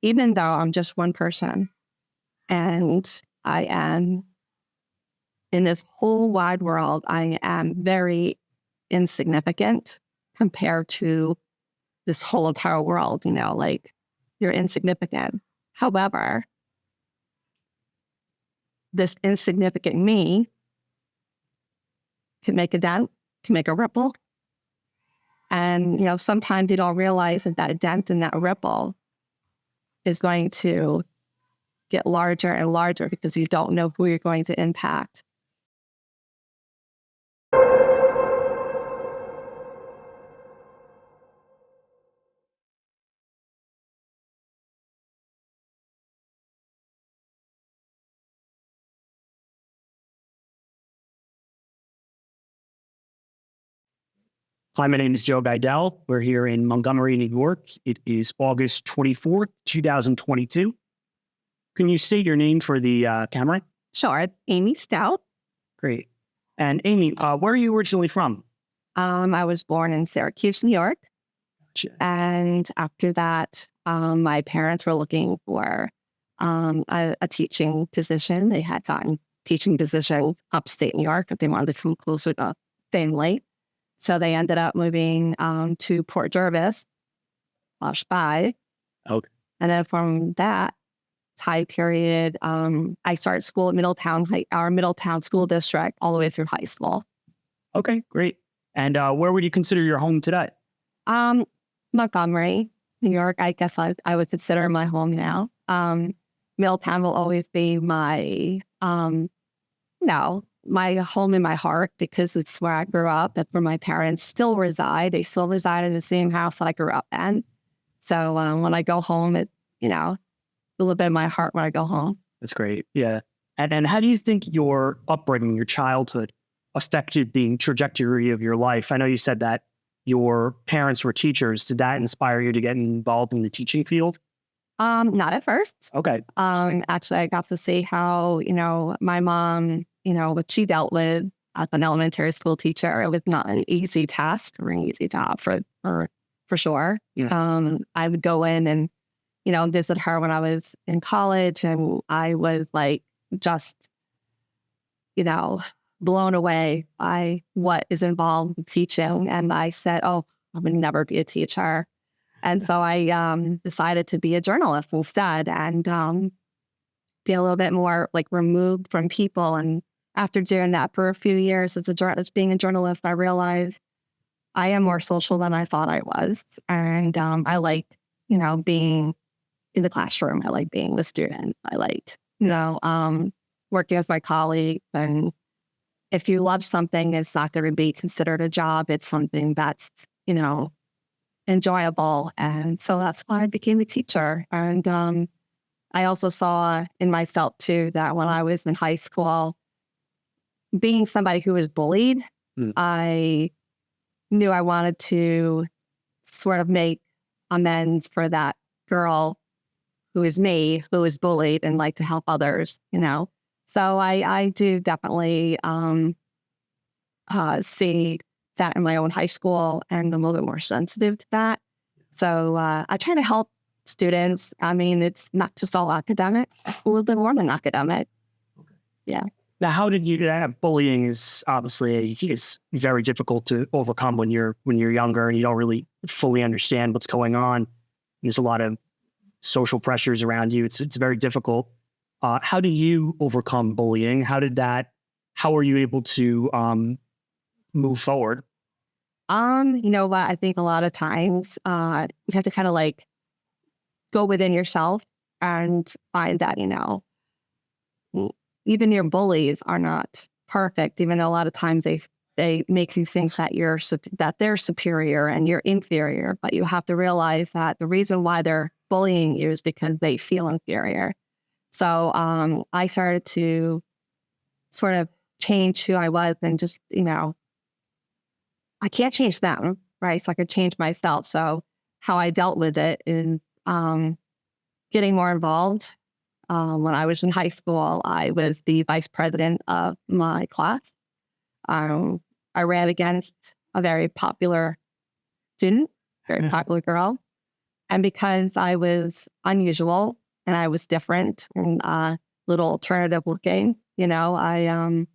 even though I'm just one person and I am in this whole wide world, I am very insignificant compared to this whole entire world, like you're insignificant. However, this insignificant me can make a dent, can make a ripple. And, sometimes you don't realize that dent and that ripple is going to get larger and larger because you don't know who you're going to impact. Hi, my name is Joe Geidel. We're here in Montgomery, New York. It is August 24th, 2022. Can you state your name for the camera? Sure. It's Aimee Stout. Great. And Aimee, where are you originally from? I was born in Syracuse, New York. Gotcha. And after that, my parents were looking for a teaching position. They had gotten teaching position upstate New York, but they wanted to come closer to family. So they ended up moving to Port Jervis, /by. Okay. And then from that time period, I started school at our Middletown school district all the way through high school. Okay, great. And where would you consider your home today? Montgomery, New York. I guess I would consider my home now. Middletown will always be my my home in my heart because it's where I grew up. That's where my parents still reside. They still reside in the same house that I grew up in. So when I go home, it's, a little bit of my heart when I go home. That's great. Yeah. And how do you think your upbringing, your childhood affected the trajectory of your life? I know you said that your parents were teachers. Did that inspire you to get involved in the teaching field? Not at first. Okay. Actually, I got to see how, my mom, what she dealt with as an elementary school teacher. It was not an easy task or an easy job for sure. Yeah. I would go in and, visit her when I was in college, and I was like, just, blown away by what is involved in teaching. And I said, oh, I would never be a teacher. And so I decided to be a journalist instead and be a little bit more like removed from people. And after doing that for a few years as being a journalist, I realized I am more social than I thought I was. And I like, being in the classroom. I like being the student. I like, working with my colleagues. And if you love something, it's not going to be considered a job. It's something that's, enjoyable. And so that's why I became a teacher. And I also saw in myself too, that when I was in high school, being somebody who was bullied, I knew I wanted to sort of make amends for that girl who is me, who is bullied, and like to help others, So I do definitely see that in my own high school, and I'm a little bit more sensitive to that. So I try to help students. I mean, it's not just all academic, a little bit more than academic. Yeah. Now, how did you, bullying is obviously is very difficult to overcome when you're younger and you don't really fully understand what's going on. There's a lot of social pressures around you. It's very difficult. How do you overcome bullying? How were you able to move forward? You know what? I think a lot of times you have to kind of like go within yourself and find that, even your bullies are not perfect, even though a lot of times they make you think that they're superior and you're inferior. But you have to realize that the reason why they're bullying you is because they feel inferior. So I started to sort of change who I was and just, I can't change them, right? So I could change myself. So how I dealt with it is getting more involved. When I was in high school, I was the vice president of my class. I ran against a very popular student, very popular girl. And because I was unusual and I was different and a little alternative looking, I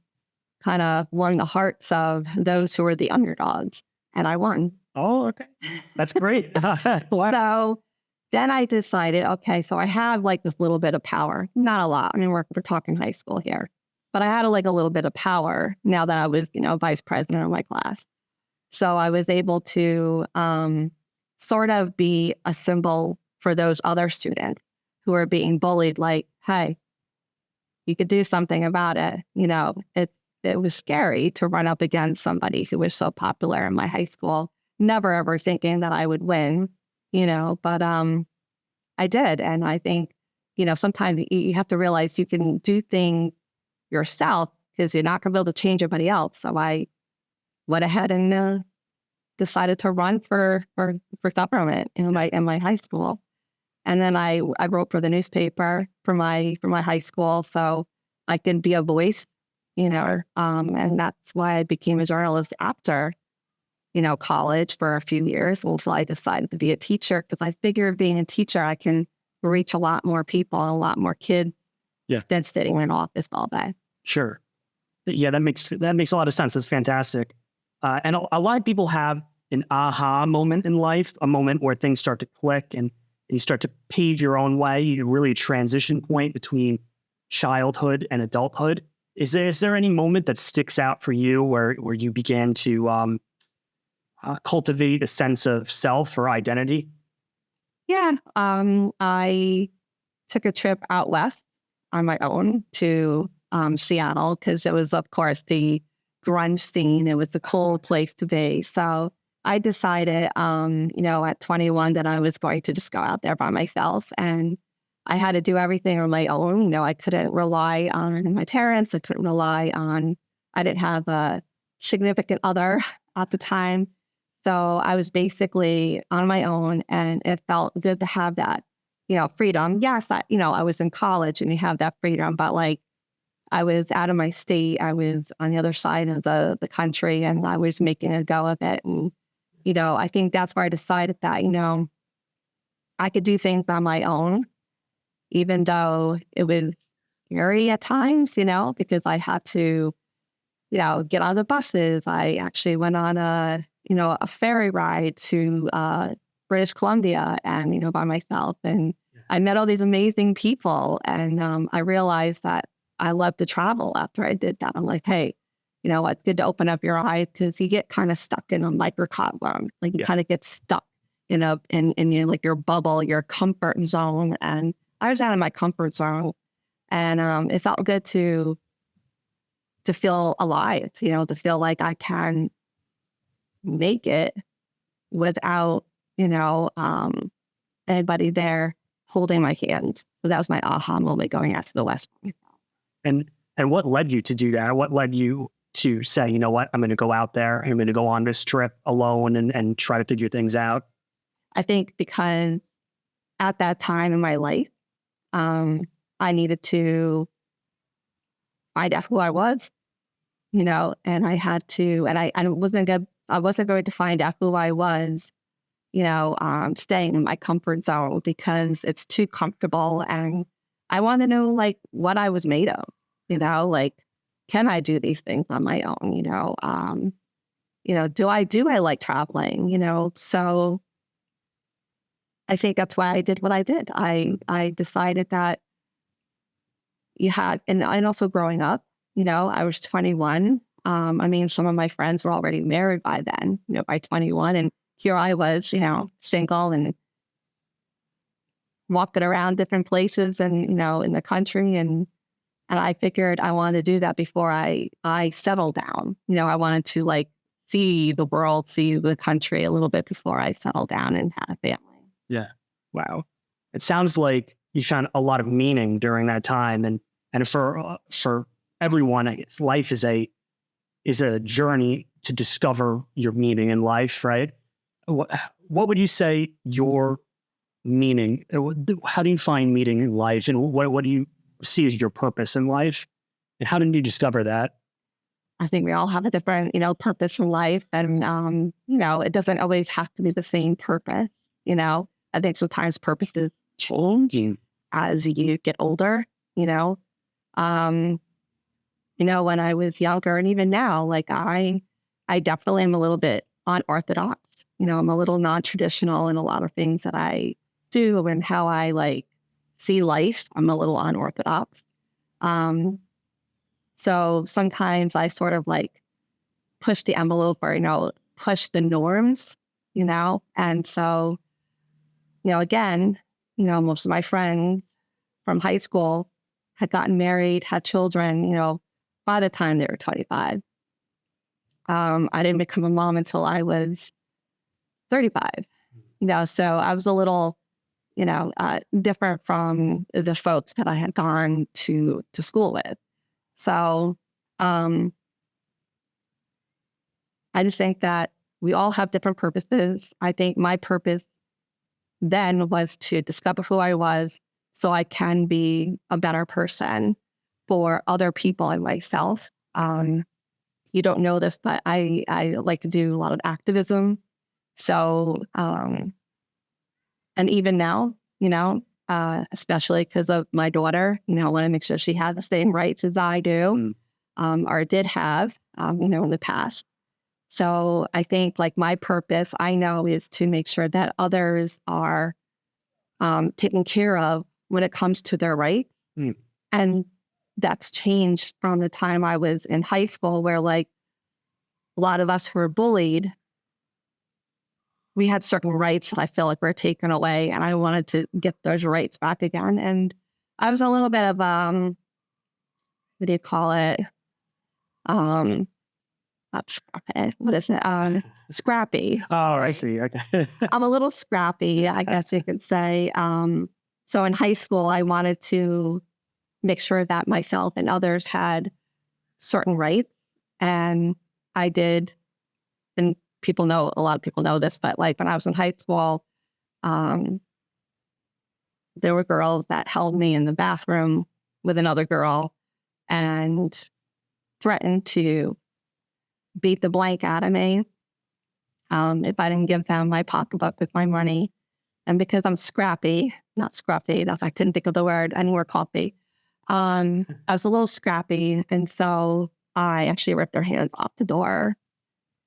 kind of won the hearts of those who were the underdogs, and I won. Oh, okay. That's great. Wow. So then I decided, okay, so I have like this little bit of power, not a lot. I mean, we're talking high school here, but I had like a little bit of power now that I was, vice president of my class. So I was able to sort of be a symbol for those other students who are being bullied, like, hey, you could do something about it. It was scary to run up against somebody who was so popular in my high school, never ever thinking that I would win, but I did. And I think, sometimes you have to realize you can do things yourself because you're not going to be able to change anybody else. So I went ahead and decided to run for government in my high school. And then I wrote for the newspaper for my high school, so I could be a voice, and that's why I became a journalist after, college for a few years until I decided to be a teacher, because I figured being a teacher, I can reach a lot more people and a lot more kids than sitting in an office all day. Sure. Yeah, that makes a lot of sense. That's fantastic. And a lot of people have an aha moment in life, a moment where things start to click and you start to pave your own way, really a transition point between childhood and adulthood. Is there any moment that sticks out for you where you began to cultivate a sense of self or identity? Yeah. I took a trip out west on my own to Seattle, because it was, of course, the grunge scene. It was a cool place to be. So I decided, at 21 that I was going to just go out there by myself, and I had to do everything on my own. I couldn't rely on my parents. I didn't have a significant other at the time. So I was basically on my own, and it felt good to have that, freedom. Yes, I was in college and you have that freedom, but like, I was out of my state. I was on the other side of the country, and I was making a go of it. And, I think that's where I decided that, I could do things on my own, even though it was scary at times, because I had to, get on the buses. I actually went on a ferry ride to British Columbia and, by myself. And I met all these amazing people. And I realized that I love to travel after I did that. I'm like, hey, it's good to open up your eyes, because you get kind of stuck in a microcosm. Like you kind of get stuck in like your bubble, your comfort zone. And I was out of my comfort zone, and it felt good to feel alive, to feel like I can make it without, anybody there holding my hand. So that was my aha moment going out to the West. And what led you to do that? What led you to say, you know what, I'm going to go out there, I'm going to go on this trip alone and try to figure things out? I think because at that time in my life, I needed to find out who I was, and I had to, and I wasn't going to find out who I was, staying in my comfort zone, because it's too comfortable. And I want to know like what I was made of, like, can I do these things on my own? Do I like traveling? So I think that's why I did what I did. I decided that and also growing up, I was 21. I mean, some of my friends were already married by then, by 21. And here I was, single and walking around different places and, in the country. And I figured I wanted to do that before I settled down. I wanted to like see the world, see the country a little bit before I settled down and had a family. Yeah. Wow. It sounds like you found a lot of meaning during that time. And for everyone, I guess life is a journey to discover your meaning in life, right? What would you say your meaning? How do you find meaning in life, and what do you see as your purpose in life, and how did you discover that? I think we all have a different, purpose in life, and it doesn't always have to be the same purpose. I think sometimes purposes change as you get older, you know. When I was younger and even now, like I definitely am a little bit unorthodox. I'm a little non-traditional in a lot of things that I do and how I like see life. I'm a little unorthodox. So sometimes I sort of like push the envelope or, push the norms, and so, again, most of my friends from high school had gotten married, had children, by the time they were 25. I didn't become a mom until I was 35, so I was a little, different from the folks that I had gone to school with. So I just think that we all have different purposes. I think my purpose then was to discover who I was so I can be a better person for other people and myself. You don't know this, but I like to do a lot of activism. So, and even now, especially because of my daughter, I want to make sure she has the same rights as I do, or did have, in the past. So I think like my purpose, I know, is to make sure that others are taken care of when it comes to their rights. And that's changed from the time I was in high school where like a lot of us who were bullied, we had certain rights that I feel like were taken away, and I wanted to get those rights back again. And I was a little bit of, what do you call it? Not scrappy. What is it? Scrappy. Oh, I see. Okay. I'm a little scrappy, I guess you could say. So in high school, I wanted to make sure that myself and others had certain rights. And I did, and a lot of people know this, but like when I was in high school, there were girls that held me in the bathroom with another girl and threatened to beat the blank out of me if I didn't give them my pocketbook with my money. And because I'm not scruffy, I couldn't think of the word, anywhere coffee. I was a little scrappy. And so I actually ripped their hands off the door.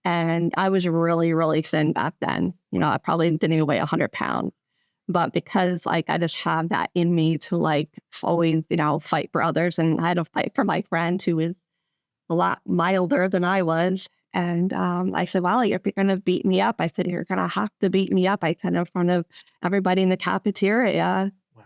And I was really, really thin back then. I probably didn't even weigh 100 pounds. But because like I just have that in me to like always, fight for others. And I had to fight for my friend who was a lot milder than I was. And I said, well, if you're going to beat me up, I said, you're going to have to beat me up. I said, in front of everybody in the cafeteria. Wow.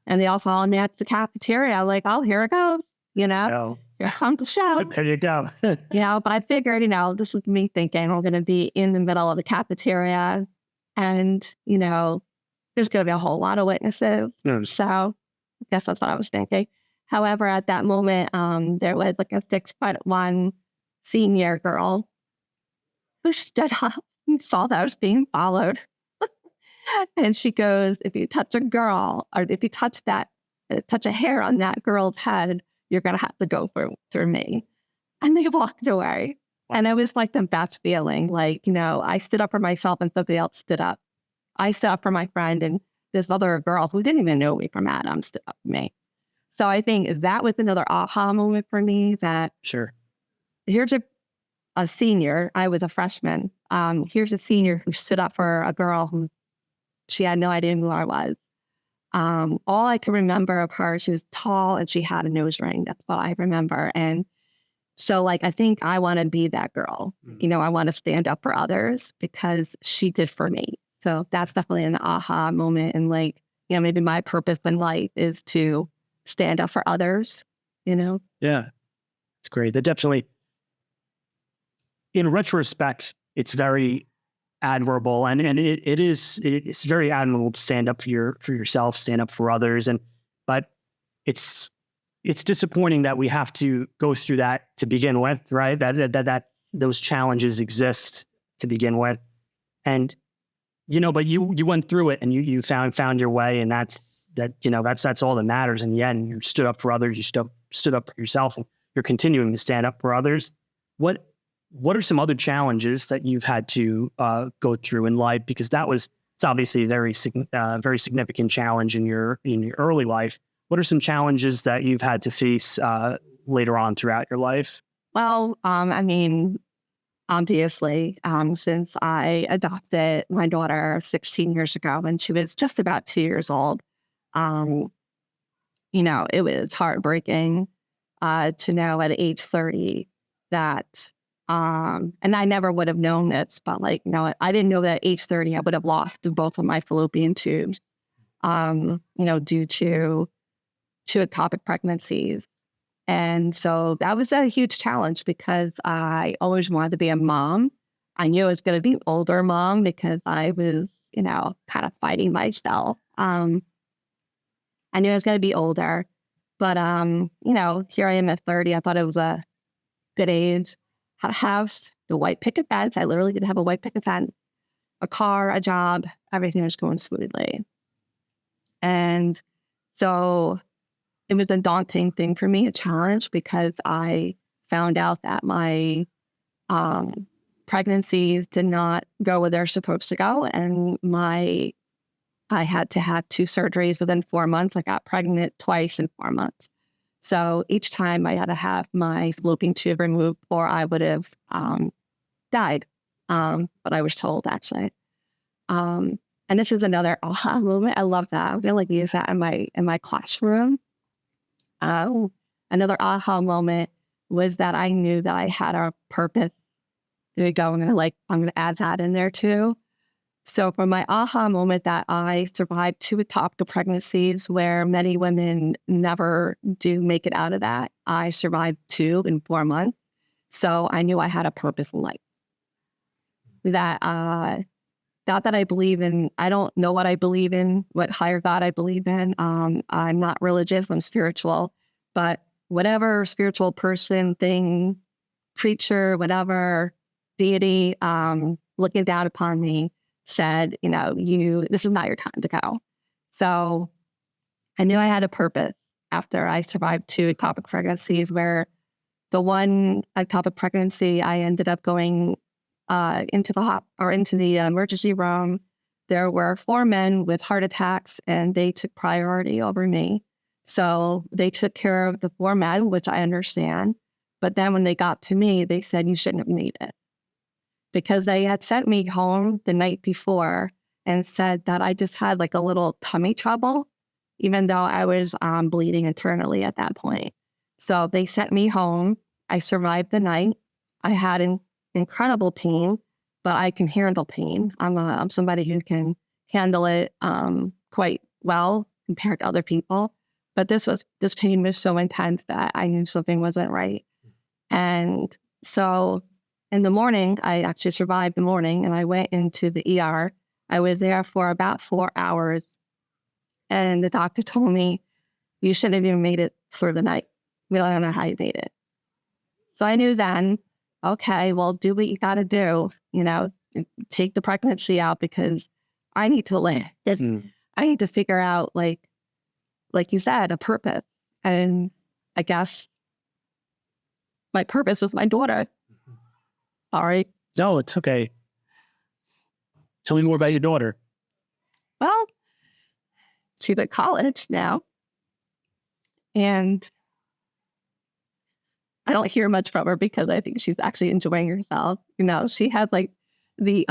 And they all followed me at the cafeteria. Like, oh, here it goes. Here comes the show. There you go. But I figured, this was me thinking we're going to be in the middle of the cafeteria. And, there's going to be a whole lot of witnesses. So I guess that's what I was thinking. However, at that moment, there was like a 6'1" senior girl who stood up and saw that I was being followed. And she goes, if you touch a girl, or if you touch a hair on that girl's head, you're going to have to go through me. And they walked away. Wow. And it was like the best feeling. Like, I stood up for myself and somebody else stood up. I stood up for my friend, and this other girl who didn't even know me from Adam stood up for me. So I think that was another aha moment for me that sure. Here's a senior. I was a freshman. Here's a senior who stood up for a girl who she had no idea who I was. All I can remember of her, she was tall and she had a nose ring. That's what I remember. And so like, I think I want to be that girl. I want to stand up for others because she did for me. So that's definitely an aha moment. And like, maybe my purpose in life is to stand up for others, Yeah, it's great. That definitely, in retrospect, it's very admirable, and it's very admirable to stand up for yourself, stand up for others, but it's disappointing that we have to go through that to begin with, right? That those challenges exist to begin with, and but you went through it and you found your way, and that's all that matters in the end. You stood up for others, you stood up for yourself, and you're continuing to stand up for others. What are some other challenges that you've had to go through in life? Because that was it's obviously a very significant challenge in your early life. What are some challenges that you've had to face later on throughout your life? Well, I mean, obviously, since I adopted my daughter 16 years ago when she was just about 2 years old, um, it was heartbreaking to know at age 30 that, and I never would have known this, but I didn't know that at age 30 I would have lost both of my fallopian tubes, due to ectopic pregnancies. And so that was a huge challenge because I always wanted to be a mom. I knew I was going to be an older mom because I was, kind of fighting myself. I knew I was going to be older, but, here I am at 30. I thought it was a good age. Had a house, the white picket fence. I literally did have a white picket fence, a car, a job, everything was going smoothly. And so it was a daunting thing for me, a challenge, because I found out that my pregnancies did not go where they're supposed to go. And I had to have 2 surgeries within 4 months. I got pregnant twice in 4 months. So each time I had to have my fallopian tube removed or I would have died. But I was told, actually. And this is another aha moment. I love that. I'm going to use that in my classroom. Another aha moment was that I knew that I had a purpose. There you go. I'm going to add that in there too. So for my aha moment that I survived 2 ectopic pregnancies where many women never do make it out of that, I survived 2 in 4 months. So I knew I had a purpose in life. That not that I believe in, I don't know what I believe in, what higher God I believe in. I'm not religious, I'm spiritual. But whatever spiritual person, thing, creature, whatever, deity, looking down upon me, said, this is not your time to go. So I knew I had a purpose after I survived 2 ectopic pregnancies, where the one ectopic pregnancy, I ended up going into the emergency room. There were 4 men with heart attacks, and they took priority over me. So they took care of the 4 men, which I understand. But then when they got to me, they said, you shouldn't have made it. Because they had sent me home the night before and said that I just had a little tummy trouble, even though I was bleeding internally at that point. So they sent me home. I survived the night. I had incredible pain, but I can handle pain. I'm somebody who can handle it quite well compared to other people. But this pain was so intense that I knew something wasn't right. And so in the morning, I actually survived the morning, and I went into the ER. I was there for about 4 hours, and the doctor told me, you shouldn't have even made it through the night. We don't know how you made it. So I knew then, okay, well, do what you got to do, take the pregnancy out because I need to live. I need to figure out, like you said, a purpose. And I guess my purpose was my daughter. Sorry. No, it's okay. Tell me more about your daughter. Well, she's at college now. And I don't hear much from her because I think she's actually enjoying herself. She had the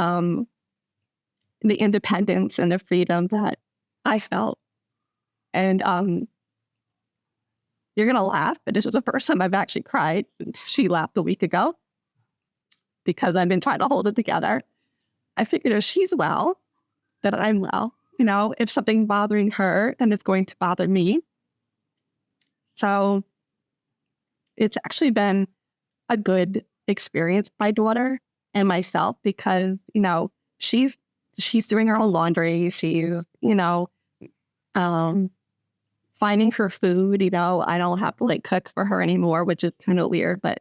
independence and the freedom that I felt. And you're going to laugh, but this was the first time I've actually cried. She laughed a week ago because I've been trying to hold it together. I figured if she's well, that I'm well. If something's bothering her, then it's going to bother me. So it's actually been a good experience for my daughter and myself because, she's doing her own laundry. She's, finding her food. I don't have to cook for her anymore, which is kind of weird, but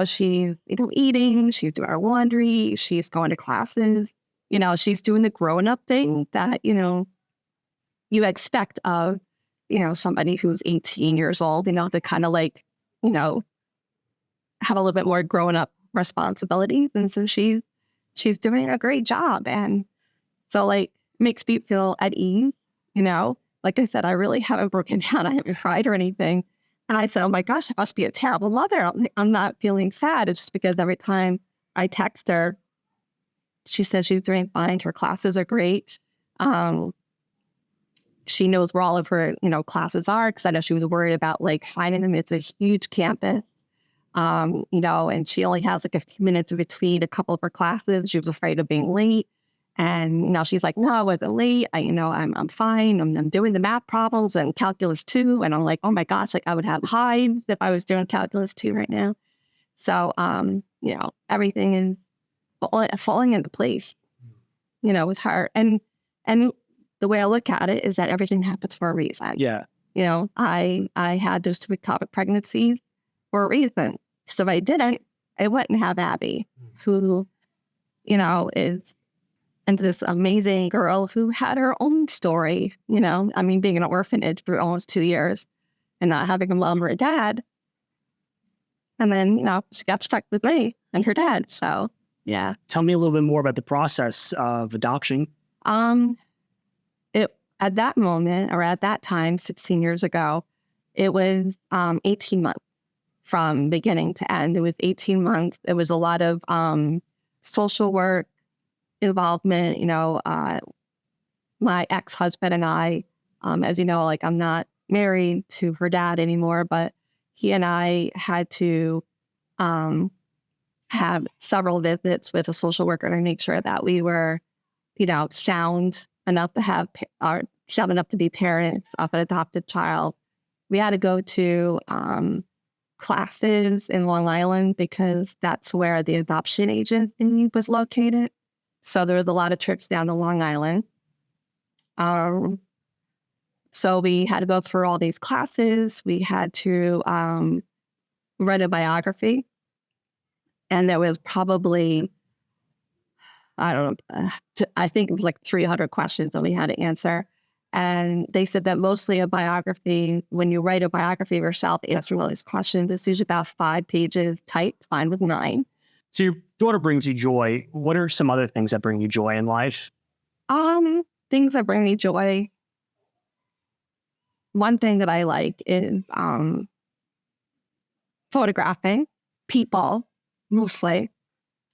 she's, eating, she's doing her laundry, she's going to classes, she's doing the grown-up thing that, you expect of, somebody who's 18 years old, to kind of have a little bit more grown-up responsibilities. And so she's doing a great job. And so makes me feel at ease, you know? Like I said, I really haven't broken down. I haven't cried or anything. And I said, oh my gosh, I must be a terrible mother. I'm not feeling sad. It's just because every time I text her, she says she's doing fine. Her classes are great. She knows where all of her, classes are, because I know she was worried about like finding them. It's a huge campus, and she only has like a few minutes in between a couple of her classes. She was afraid of being late. And, she's like, no, I wasn't late. I'm fine. I'm doing the math problems and calculus 2. And I'm like, oh my gosh, like I would have hives if I was doing calculus 2 right now. So, everything is falling into place, with her. And the way I look at it is that everything happens for a reason. Yeah. I had those 2 ectopic pregnancies for a reason. So if I didn't, I wouldn't have Abby, who, is and this amazing girl who had her own story, being an orphanage for almost 2 years and not having a mom or a dad. And then, she got stuck with me and her dad. So, yeah. Tell me a little bit more about the process of adoption. At that moment, or at that time, 16 years ago, it was 18 months from beginning to end. It was 18 months. It was a lot of social work involvement. My ex-husband and I, as you know, like I'm not married to her dad anymore, but he and I had to have several visits with a social worker to make sure that we were, sound enough to be parents of an adopted child. We had to go to classes in Long Island because that's where the adoption agency was located. So there was a lot of trips down to Long Island. So we had to go through all these classes. We had to write a biography. And there was probably, I think it was like 300 questions that we had to answer. And they said that mostly a biography, when you write a biography of yourself, answering all these questions, it's usually about 5 pages typed, fine with 9. So your daughter brings you joy. What are some other things that bring you joy in life? Things that bring me joy. One thing that I like is photographing people, mostly.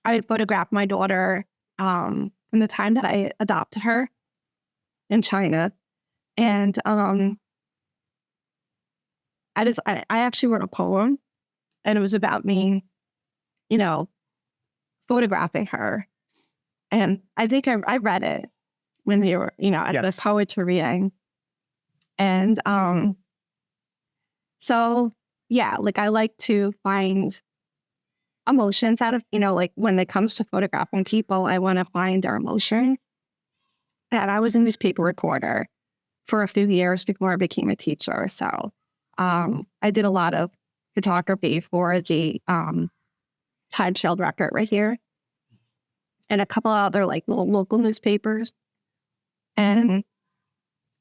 I would photograph my daughter in the time that I adopted her in China. And I actually wrote a poem, and it was about me, photographing her. And I think I read it when we were, at the poetry reading. And so, yeah, like I like to find emotions out of, like when it comes to photographing people, I want to find their emotion. And I was a newspaper reporter for a few years before I became a teacher. So I did a lot of photography for the Time Shield Record right here and a couple other like little local newspapers. And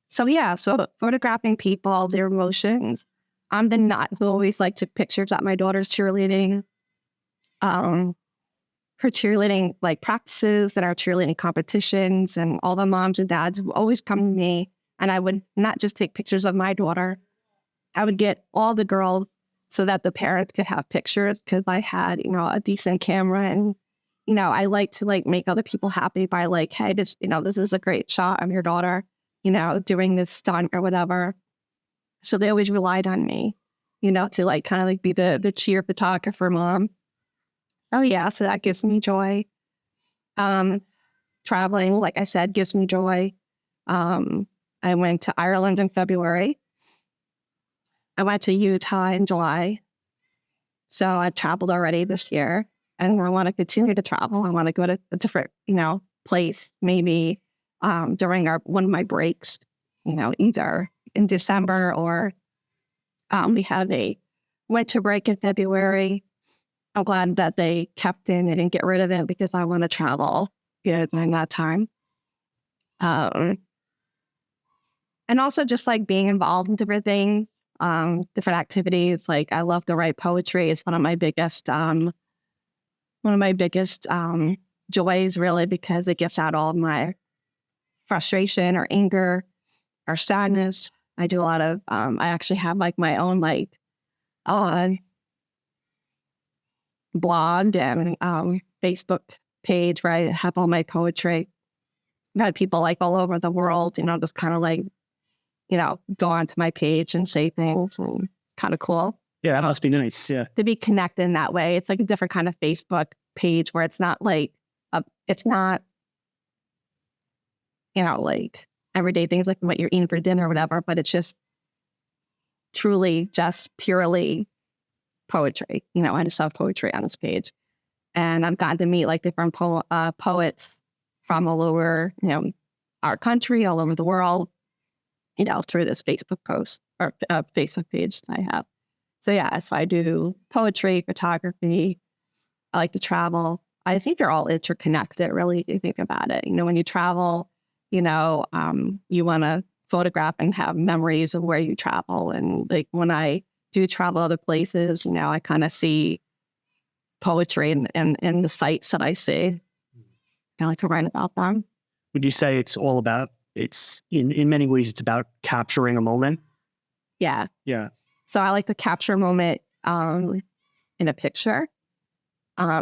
so, yeah, so photographing people, their emotions. I'm the nut who always like took pictures at my daughter's cheerleading, her cheerleading like practices and our cheerleading competitions, and all the moms and dads would always come to me, and I would not just take pictures of my daughter. I would get all the girls so that the parents could have pictures, because I had, a decent camera, and, I like to like make other people happy by like, hey, this is a great shot of your daughter, doing this stunt or whatever. So they always relied on me, to like kind of like be the cheer photographer mom. Oh yeah, so that gives me joy. Traveling, like I said, gives me joy. I went to Ireland in February. I went to Utah in July. So I traveled already this year, and I want to continue to travel. I want to go to a different, place, maybe during one of my breaks, either in December or we have a winter break in February. I'm glad that they kept in. They didn't get rid of it, because I want to travel during that time. And also just like being involved in different things, different activities. Like I love to write poetry. It's one of my biggest joys, really, because it gets out all of my frustration or anger or sadness. I do a lot of, I actually have like my own like blog and Facebook page where I have all my poetry. I've had people like all over the world, just kind of like, go onto my page and say things, and kind of cool. Yeah, that must be nice. Yeah. To be connected in that way. It's like a different kind of Facebook page where it's not like, it's not, like everyday things like what you're eating for dinner or whatever, but it's just truly just purely poetry. I just have poetry on this page. And I've gotten to meet like different poets from all over, our country, all over the world, through this Facebook post or Facebook page that I have. So yeah, so I do poetry, photography. I like to travel. I think they're all interconnected, really, if you think about it. When you travel, you want to photograph and have memories of where you travel. And like when I do travel other places, I kind of see poetry in the sites that I see. I like to write about them. Would you say it's all about, it's in many ways, it's about capturing a moment? Yeah. Yeah. So I like to capture a moment in a picture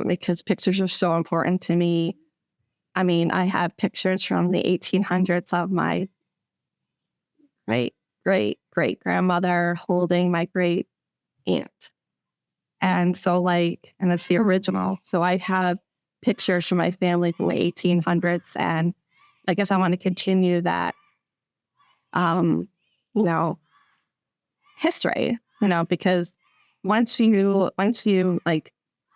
because pictures are so important to me. I mean, I have pictures from the 1800s of my great-great-great-grandmother holding my great aunt. And so and it's the original. So I have pictures from my family from the 1800s. And I guess I want to continue that, history, because once you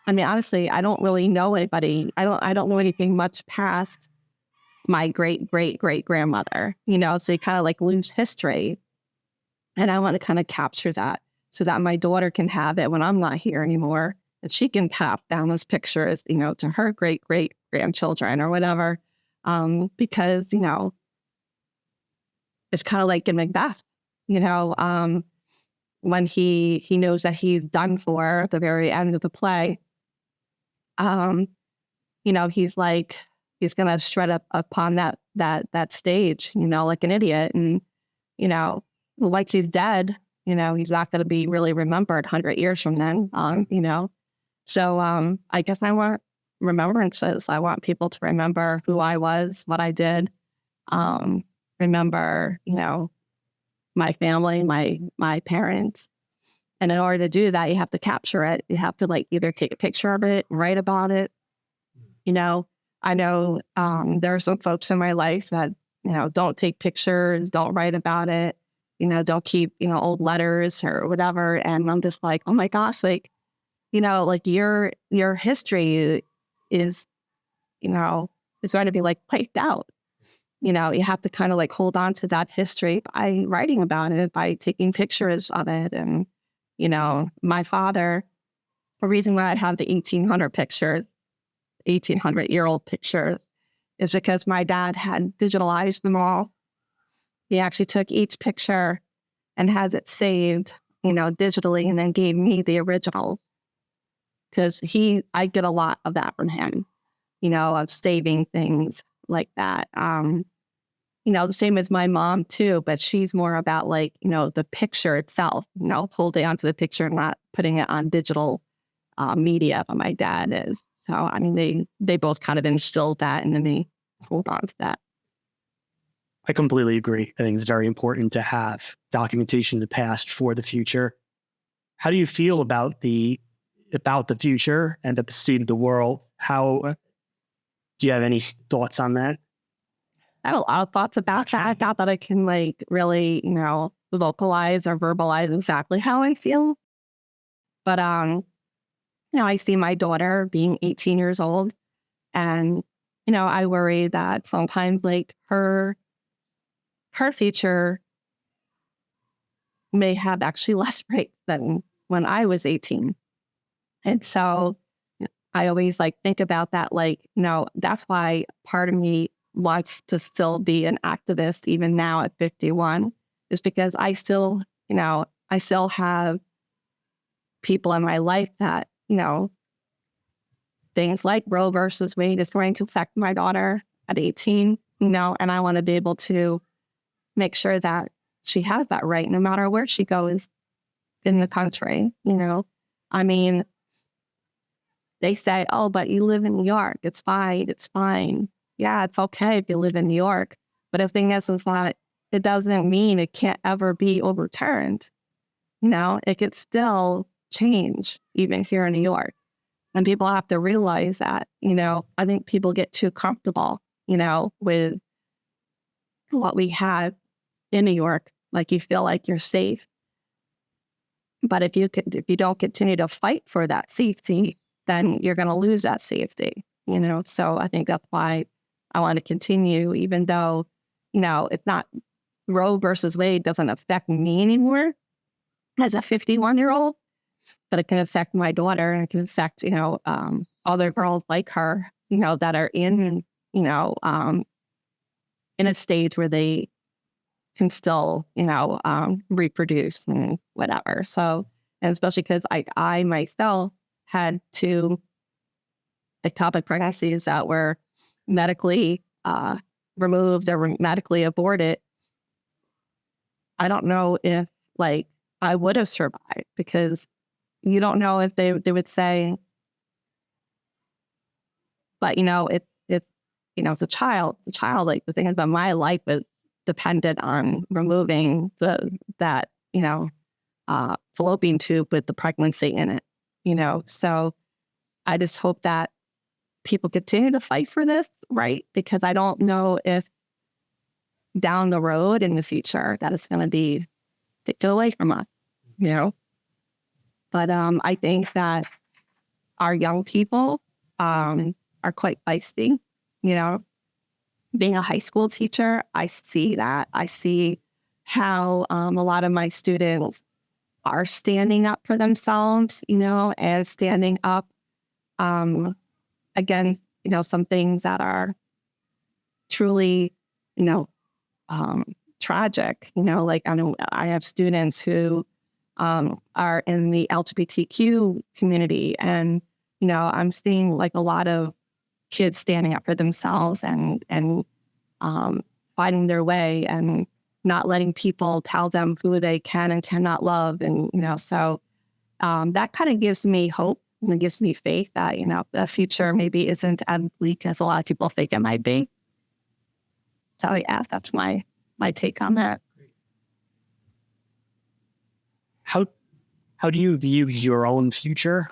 honestly, I don't really know anybody. I don't know anything much past my great-great-great-grandmother, so you kind of lose history. And I want to kind of capture that so that my daughter can have it when I'm not here anymore. And she can pass down those pictures, to her great-great-grandchildren or whatever. Because, it's kind of like in Macbeth, when he knows that he's done for at the very end of the play, he's going to shred up upon that stage, like an idiot. And, once he's dead, he's not going to be really remembered 100 years from then, So I guess I want remembrances. I want people to remember who I was, what I did, remember, my family, my parents. And in order to do that, you have to capture it. You have to either take a picture of it, write about it. I know there are some folks in my life that, don't take pictures, don't write about it, don't keep, old letters or whatever. And I'm just like, oh my gosh, your history is, it's going to be wiped out. You have to kind of hold on to that history by writing about it, by taking pictures of it. And, my father, the reason why I have the 1800-year-old picture is because my dad had digitalized them all. He actually took each picture and has it saved, digitally, and then gave me the original. Because I get a lot of that from him, of saving things like that. The same as my mom too, but she's more about the picture itself, holding onto the picture and not putting it on digital media, but my dad is. So, I mean, they both kind of instilled that and then they hold on to that. I completely agree. I think it's very important to have documentation of the past for the future. How do you feel about the future and the state of the world? Do you have any thoughts on that? I have a lot of thoughts about that. Not that I can really, vocalize or verbalize exactly how I feel. But, I see my daughter being 18 years old and, I worry that sometimes her future may have actually less breaks than when I was 18. And so I always think about that, that's why part of me wants to still be an activist even now at 51, is because I still have people in my life that, things like Roe versus Wade is going to affect my daughter at 18. and I want to be able to make sure that she has that right no matter where she goes in the country. I mean, they say, oh, but you live in New York. It's fine. It's fine. Yeah, it's okay if you live in New York. But the thing is that it doesn't mean it can't ever be overturned. It could still change even here in New York. And people have to realize that, I think people get too comfortable, with what we have in New York. Like you feel like you're safe. But if you don't continue to fight for that safety, then you're going to lose that safety, So I think that's why I want to continue, even though, it's not Roe versus Wade doesn't affect me anymore as a 51-year-old, but it can affect my daughter and it can affect, other girls like her, that are in a stage where they can still, reproduce and whatever. So, and especially because I myself had 2 ectopic pregnancies that were medically removed or medically aborted. I don't know if I would have survived, because you don't know if they would say, but it's a child. The child, the thing about my life is dependent on removing that fallopian tube with the pregnancy in it. So I just hope that people continue to fight for this, right? Because I don't know if down the road in the future that it's going to be taken away from us, But I think that our young people are quite feisty, Being a high school teacher, I see that. I see how a lot of my students are standing up for themselves, and standing up against, some things that are truly, tragic. I know I have students who are in the LGBTQ community, and I'm seeing a lot of kids standing up for themselves and fighting their way and not letting people tell them who they can and cannot love, and so that kind of gives me hope and it gives me faith that the future maybe isn't as bleak as a lot of people think it might be. So yeah, that's my take on that. How do you view your own future?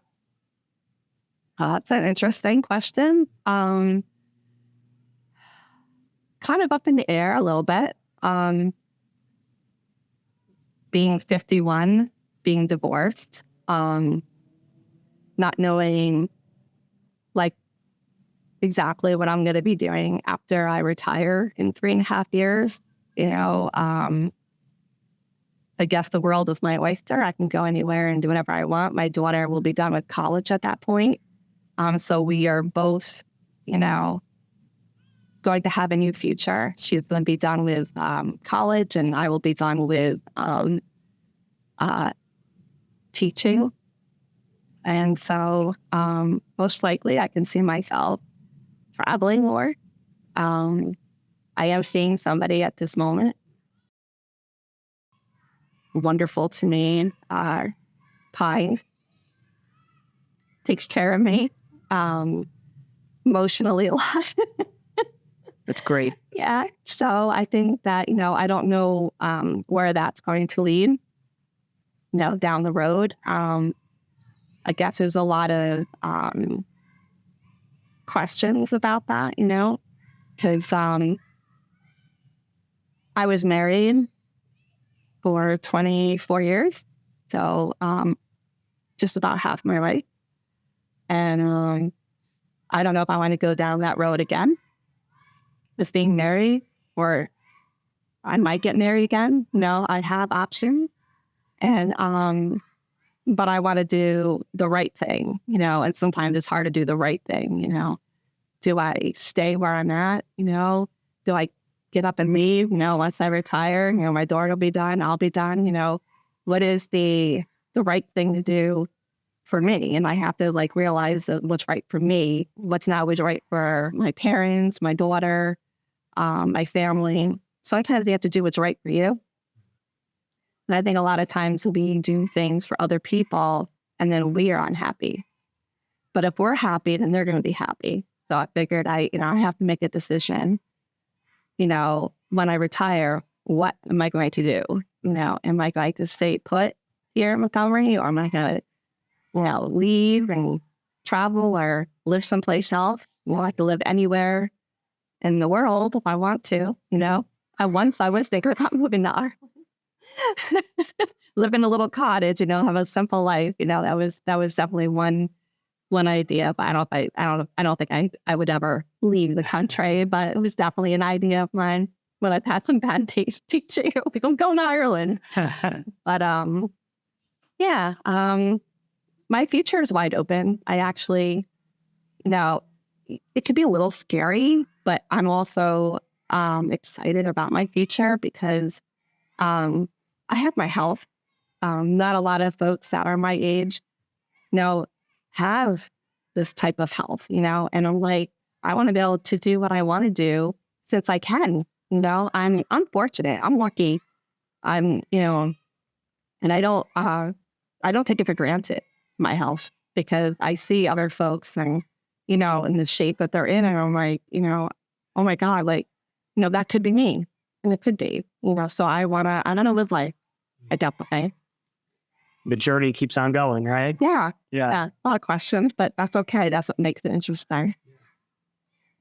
That's an interesting question. Kind of up in the air a little bit. Being 51, being divorced, not knowing exactly what I'm going to be doing after I retire in 3.5 years. I guess the world is my oyster. I can go anywhere and do whatever I want. My daughter will be done with college at that point. So we are both, going to have a new future. She's going to be done with college, and I will be done with teaching. And so most likely I can see myself traveling more. I am seeing somebody at this moment, wonderful to me, kind, takes care of me emotionally a lot. That's great. Yeah. So I think that, I don't know where that's going to lead, down the road. I guess there's a lot of questions about that, because I was married for 24 years. So just about half my life. And I don't know if I want to go down that road again with being married, or I might get married again. I have options. And but I want to do the right thing, and sometimes it's hard to do the right thing, Do I stay where I'm at? Do I get up and leave, once I retire? My daughter will be done, I'll be done, What is the right thing to do for me? And I have to realize what's right for me, what's not always right for my parents, my daughter, my family. Sometimes you have to do what's right for you. And I think a lot of times we do things for other people and then we are unhappy. But if we're happy, then they're going to be happy. So I figured I have to make a decision. When I retire, what am I going to do? Am I going to stay put here in Montgomery, or am I going to, leave and travel or live someplace else? I can live anywhere in the world if I want to. I was thinking about moving to Ireland. Live in a little cottage, have a simple life. That was definitely one idea. But I don't think I would ever leave the country. But it was definitely an idea of mine when I've had some bad teaching. Like, I'm going to Ireland. But my future is wide open. I actually, it could be a little scary, but I'm also excited about my future because I have my health. Not a lot of folks that are my age, have this type of health, and I'm like, I want to be able to do what I want to do since I can. I'm fortunate. I'm lucky. And I don't take it for granted, my health, because I see other folks and, in the shape that they're in, and I'm like, oh my God, like, that could be me, and it could be, so I want to live life. I definitely. The journey keeps on going, right? Yeah. A lot of questions, but that's okay. That's what makes it interesting.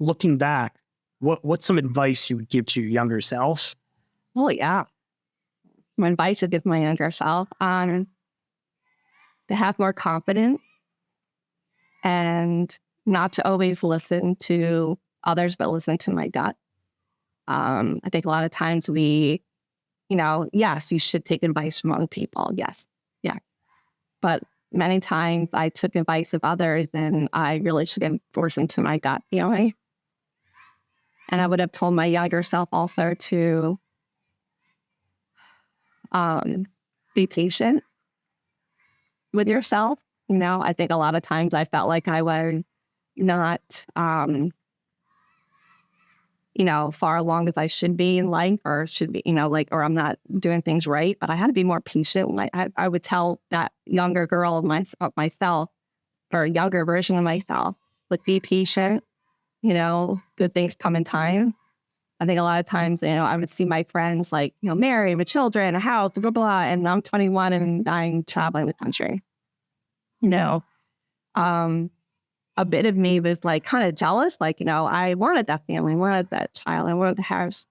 Looking back, what's some advice you would give to your younger self? Oh, yeah. My advice to give my younger self to have more confidence and not to always listen to others, but listen to my gut. I think a lot of times we, yes, you should take advice from other people. Yes. Yeah. But many times I took advice of others and I really should have forced into my gut feeling. And I would have told my younger self also to be patient with yourself. I think a lot of times I felt like I was not, far along as I should be in life, or should be, or I'm not doing things right. But I had to be more patient. I would tell that younger girl of myself, or a younger version of myself, like, be patient. Good things come in time. I think a lot of times, I would see my friends like, married with children, a house, blah, blah, blah, and I'm 21 and I'm traveling the country. A bit of me was like kind of jealous, like, I wanted that family, wanted that child, I wanted the house.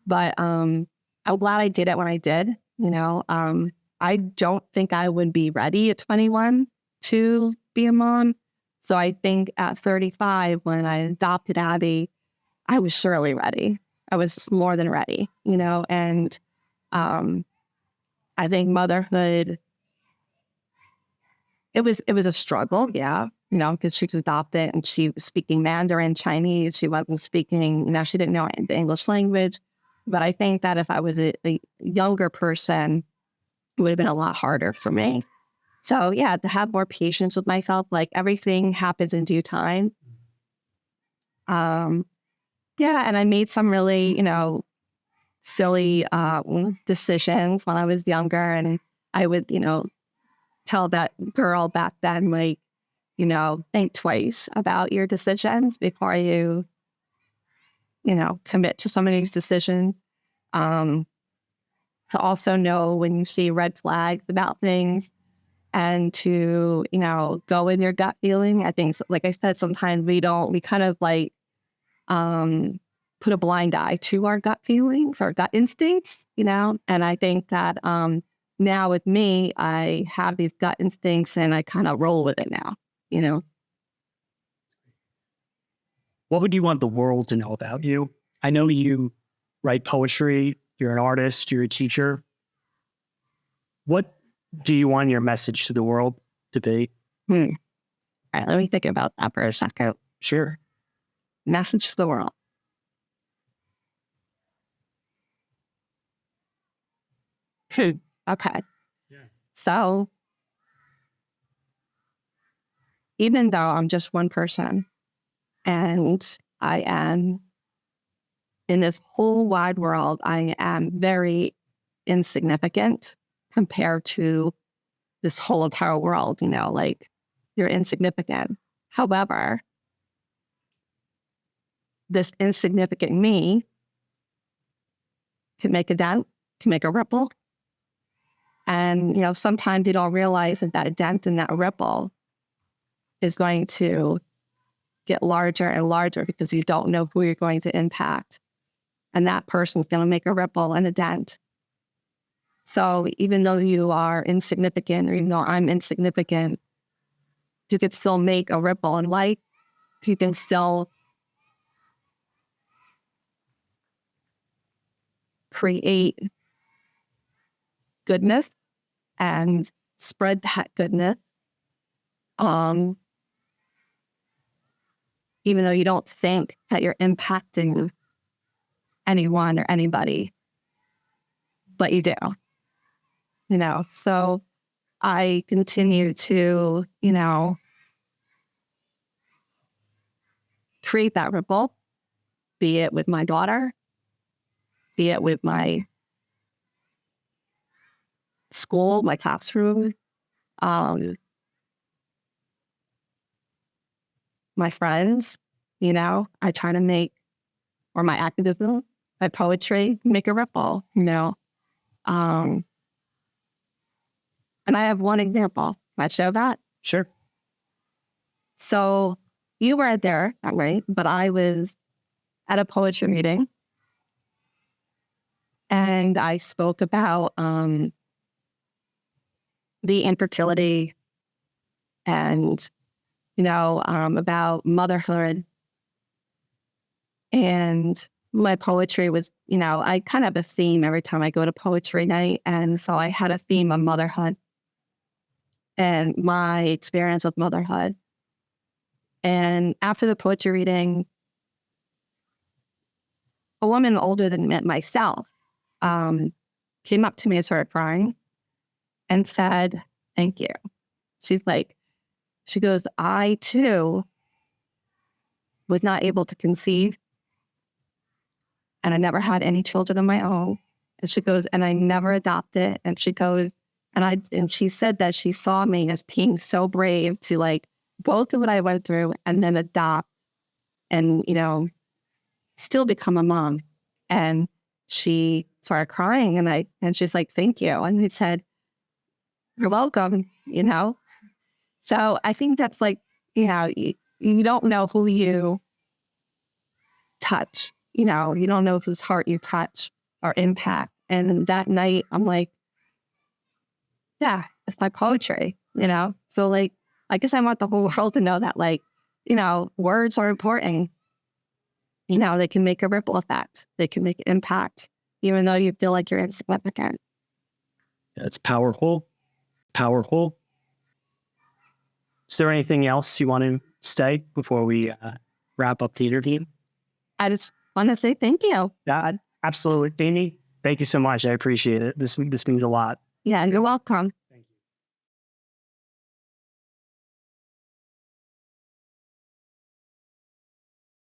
But I'm glad I did it when I did. I don't think I would be ready at 21 to be a mom. So I think at 35, when I adopted Abby, I was surely ready. I was more than ready, and I think motherhood, it was a struggle, yeah, because she was adopted and she was speaking Mandarin, Chinese. She wasn't speaking, she didn't know the English language. But I think that if I was a younger person, it would have been a lot harder for me. So yeah, to have more patience with myself, like, everything happens in due time. And I made some really, silly decisions when I was younger, and I would, tell that girl back then, like, think twice about your decisions before you, commit to some of these decisions. To also know when you see red flags about things, and to, go with your gut feeling. I think, like I said, sometimes we kind of like put a blind eye to our gut feelings, our gut instincts, and I think that now with me, I have these gut instincts and I kind of roll with it now, What would you want the world to know about you? I know you write poetry, you're an artist, you're a teacher. What do you want your message to the world to be? All right, let me think about that for a second. Sure. Message to the world. Okay. Yeah. So, even though I'm just one person and I am in this whole wide world, I am very insignificant compared to this whole entire world, like you're insignificant. However, this insignificant me can make a dent, can make a ripple. And, sometimes you don't realize that that dent and that ripple is going to get larger and larger because you don't know who you're going to impact. And that person's going to make a ripple and a dent. So even though you are insignificant, or even though I'm insignificant, you could still make a ripple in life. You can still create goodness and spread that goodness. Even though you don't think that you're impacting anyone or anybody, but you do, So I continue to, create that ripple, be it with my daughter, be it with my school, my classroom, my friends, I try to make, or my activism, my poetry, make a ripple, And I have one example. Can I show that? Sure. So you weren't there that way, but I was at a poetry meeting, and I spoke about the infertility and, about motherhood. And my poetry was, I kind of have a theme every time I go to poetry night. And so I had a theme of motherhood and my experience with motherhood. And after the poetry reading, a woman older than myself came up to me and started crying and said, "Thank you." She goes, "I too was not able to conceive, and I never had any children of my own." And she goes, "And I never adopted." And she goes, and she said that she saw me as being so brave to go through what I went through and then adopt and, still become a mom. And she started crying, and she's like, "Thank you." And he said, "You're welcome," So I think that's you don't know who you touch, you don't know whose heart you touch or impact. And that night, I'm like, yeah, it's my poetry, So I guess I want the whole world to know that words are important. They can make a ripple effect. They can make an impact, even though you feel like you're insignificant. It's powerful. Powerful. Is there anything else you want to say before we wrap up the interview? I just want to say thank you. Yeah, absolutely. Aimee, thank you so much. I appreciate it. This means a lot. Yeah, you're welcome.